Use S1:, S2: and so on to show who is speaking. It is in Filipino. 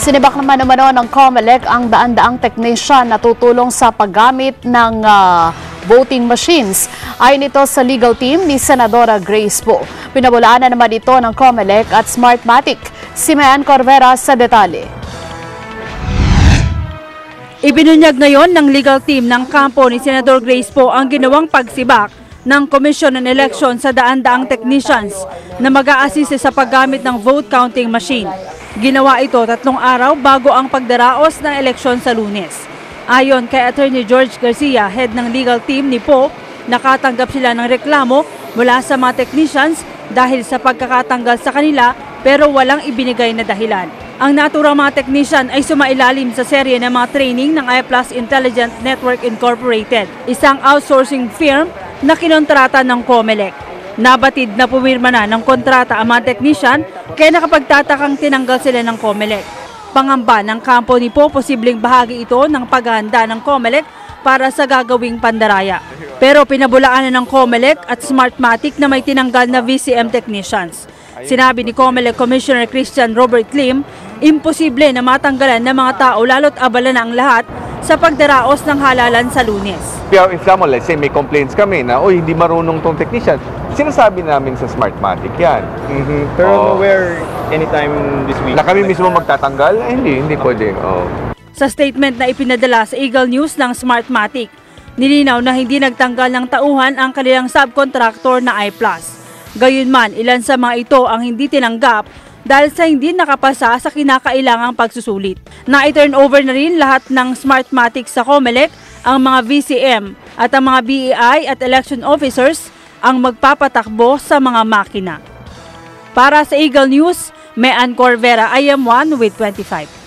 S1: Sinibak naman ng COMELEC ang daan-daang technician na tutulong sa paggamit ng voting machines. Ayon ito sa legal team ni Senadora Grace Poe. Pinabulaan na naman ito ng COMELEC at Smartmatic. Si Mayan Corvera sa detalye.
S2: Ibinunyag ngayon ng legal team ng kampo ni Senador Grace Poe ang ginawang pagsibak ng Commission on Election sa daan-daang technicians na mag-a-assist sa paggamit ng vote counting machine. Ginawa ito 3 araw bago ang pagdaraos ng eleksyon sa Lunes. Ayon kay Attorney George Garcia, head ng legal team ni Poe, nakatanggap sila ng reklamo mula sa mga technicians dahil sa pagkakatanggal sa kanila pero walang ibinigay na dahilan. Ang naturang mga technician ay sumailalim sa serye ng mga training ng iPlus Intelligent Network Incorporated, isang outsourcing firm na kinontrata ng COMELEC. Nabatid na pumirma na ng kontrata ang mga technician kaya nakapagtatakang tinanggal sila ng COMELEC. Pangamba ng kampo ni Poe, posibleng bahagi ito ng paghahanda ng COMELEC para sa gagawing pandaraya. Pero pinabulaan na ng COMELEC at Smartmatic na may tinanggal na VCM technicians. Sinabi ni COMELEC Commissioner Christian Robert Lim, imposible na matanggalan ng mga tao lalo't abala na ang lahat sa pagdaraos ng halalan sa Lunes.
S3: If someone, let's say, may complaints kami na, hindi marunong tong technician, sinasabi namin sa Smartmatic yan.
S4: Pero nowhere anytime this week?
S3: Na kami mismo magtatanggal? Hindi pwede.
S2: Sa statement na ipinadala sa Eagle News ng Smartmatic, nilinaw na hindi nagtanggal ng tauhan ang kanilang subcontractor na iPlus. Gayunman, ilan sa mga ito ang hindi tinanggap dahil sa hindi nakapasa sa kinakailangang pagsusulit. Na-turn over na rin lahat ng Smartmatic sa COMELEC, ang mga VCM at ang mga BEI at election officers ang magpapatakbo sa mga makina. Para sa Eagle News, Mayan Corvera, IM1 with 25.